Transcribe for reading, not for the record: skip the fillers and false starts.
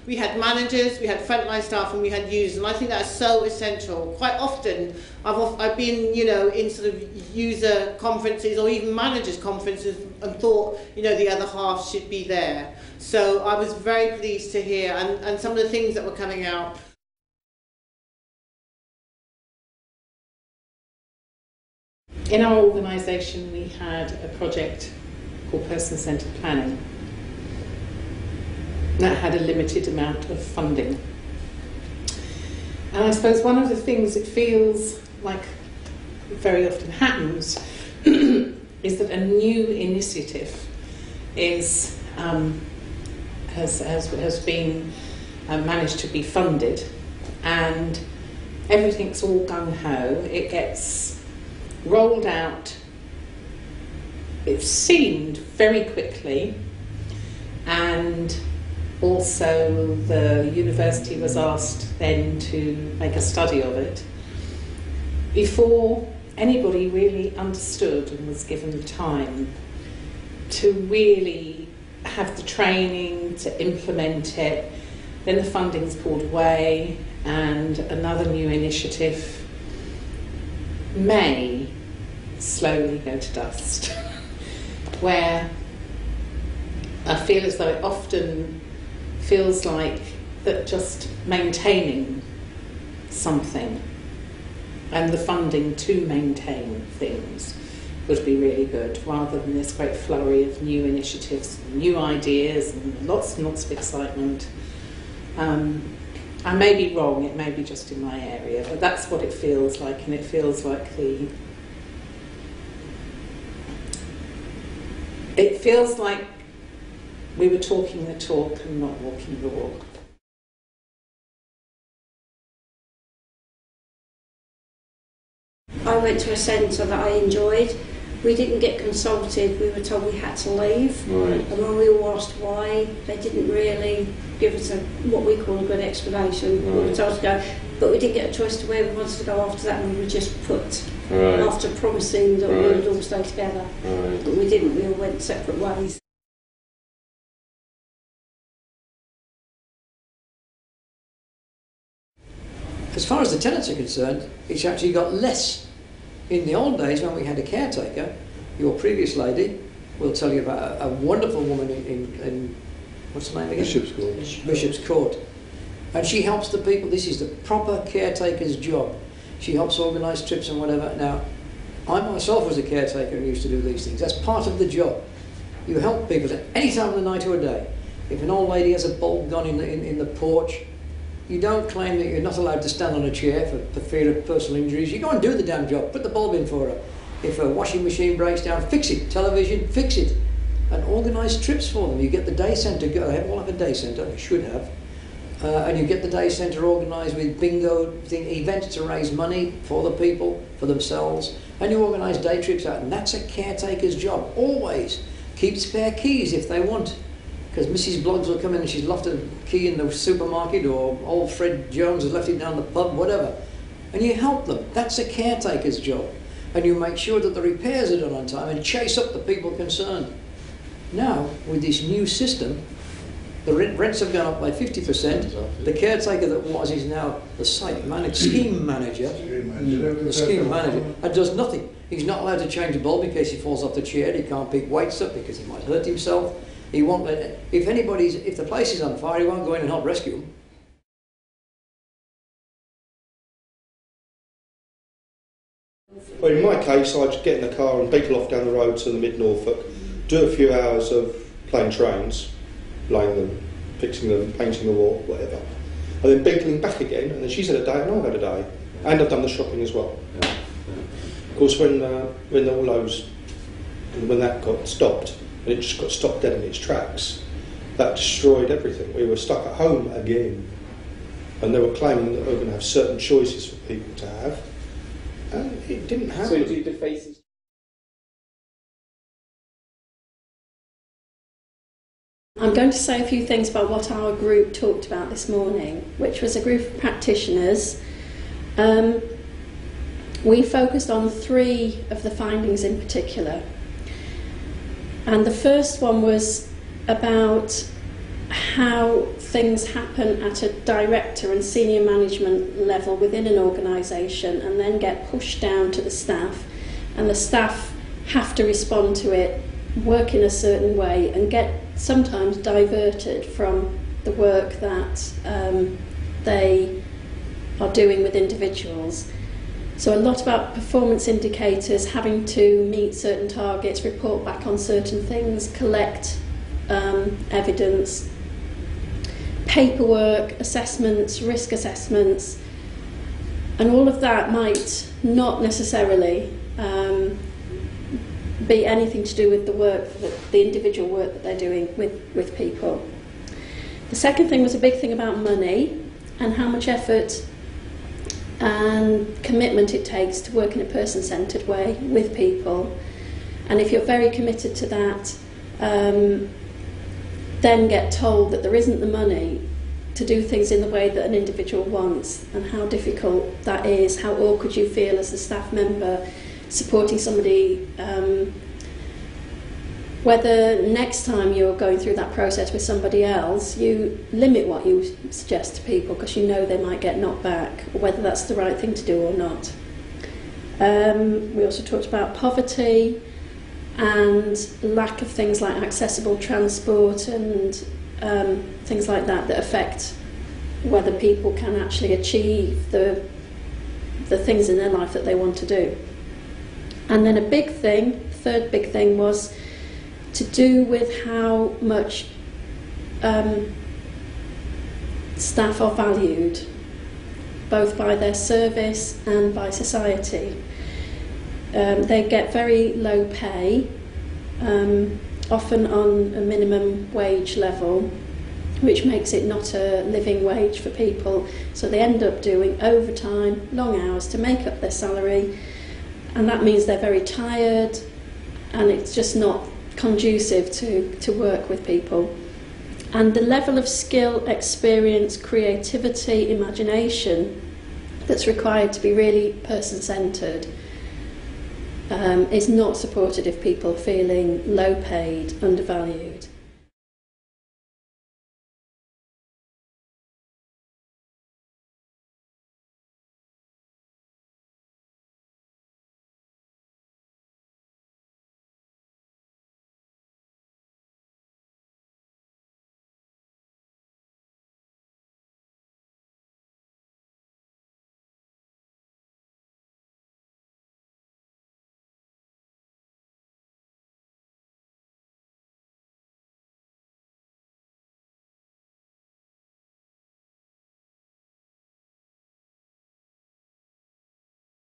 We had managers, we had frontline staff, and we had users, and I think that's so essential. Quite often, I've been, you know, in sort of user conferences or even managers conferences and thought, you know, the other half should be there. So I was very pleased to hear, and some of the things that were coming out. In our organisation, we had a project called Person-Centred Planning that had a limited amount of funding. And I suppose one of the things it feels like very often happens is that a new initiative is has been managed to be funded, and everything's all gung-ho. It gets rolled out, it seemed very quickly, and also the university was asked then to make a study of it before anybody really understood and was given the time to really have the training to implement it. Then the funding's pulled away, and another new initiative may slowly go to dust, where I feel as though it often feels like that just maintaining something and the funding to maintain things would be really good, rather than this great flurry of new initiatives, new ideas, and lots of excitement. I may be wrong, it may be just in my area, but that's what it feels like, and it feels like it feels like we were talking the talk and not walking the walk. I went to a centre that I enjoyed. We didn't get consulted, we were told we had to leave. Right. And when we all asked why, they didn't really give us what we call a good explanation. Right. We were told to go, but we didn't get a choice to where we wanted to go after that, and we were just put, Right. after promising that we would all stay together. Right. But we didn't, we all went separate ways. As far as the tenants are concerned, it's actually got less. In the old days, when we had a caretaker, your previous lady will tell you about a wonderful woman in what's the name again? Bishop's Court. Bishop's Court. And she helps the people. This is the proper caretaker's job. She helps organise trips and whatever. Now, I myself was a caretaker and used to do these things. That's part of the job. You help people at any time of the night or day. If an old lady has a bulb gone in the porch, you don't claim that you're not allowed to stand on a chair for fear of personal injuries. You go and do the damn job. Put the bulb in for her. If a washing machine breaks down, fix it. Television, fix it. And organise trips for them. You get the day centre, they have all have a day centre, they should have. And you get the day centre organised with bingo events to raise money for the people, for themselves. And you organise day trips out. And that's a caretaker's job. Always. Keep spare keys if they want. Because Mrs. Bloggs will come in and she's left a key in the supermarket, or old Fred Jones has left it down the pub, whatever. And you help them. That's a caretaker's job. And you make sure that the repairs are done on time and chase up the people concerned. Now, with this new system, the rents have gone up by 50%. The caretaker that was is now the site manager, scheme manager. The scheme manager. And does nothing. He's not allowed to change a bulb in case he falls off the chair. He can't pick weights up because he might hurt himself. He won't let, if the place is on fire, he won't go in and help rescue them. Well, in my case, I'd get in the car and beetle off down the road to the mid-Norfolk, do a few hours of playing trains, laying them, fixing them, painting the wall, whatever, and then beetling back again, and then she's had a day and I've had a day, and I've done the shopping as well. Yeah. Of course, when all those, when that got stopped, and it just got stopped dead in its tracks, that destroyed everything. We were stuck at home again, and they were claiming that we were going to have certain choices for people to have, and it didn't happen. So do the faces? I'm going to say a few things about what our group talked about this morning, which was a group of practitioners. We focused on 3 of the findings in particular. And the first one was about how things happen at a director and senior management level within an organisation and then get pushed down to the staff, and the staff have to respond to it, work in a certain way, and get sometimes diverted from the work that they are doing with individuals. So a lot about performance indicators, having to meet certain targets, report back on certain things, collect evidence, paperwork, assessments, risk assessments, and all of that might not necessarily be anything to do with the work, the individual work that they're doing with people. The second thing was a big thing about money and how much effort and commitment it takes to work in a person-centred way with people. And if you're very committed to that, then get told that there isn't the money to do things in the way that an individual wants, and how difficult that is, how awkward you feel as a staff member supporting somebody, whether next time you're going through that process with somebody else, you limit what you suggest to people because you know they might get knocked back, or whether that's the right thing to do or not. We also talked about poverty and lack of things like accessible transport and things like that affect whether people can actually achieve the things in their life that they want to do. And then a big thing, third big thing, was to do with how much staff are valued, both by their service and by society. They get very low pay, often on a minimum wage level, which makes it not a living wage for people. So they end up doing overtime, long hours to make up their salary, and that means they're very tired, and it's just not conducive to work with people. And the level of skill, experience, creativity, imagination that's required to be really person-centred is not supported if people are feeling low paid, undervalued.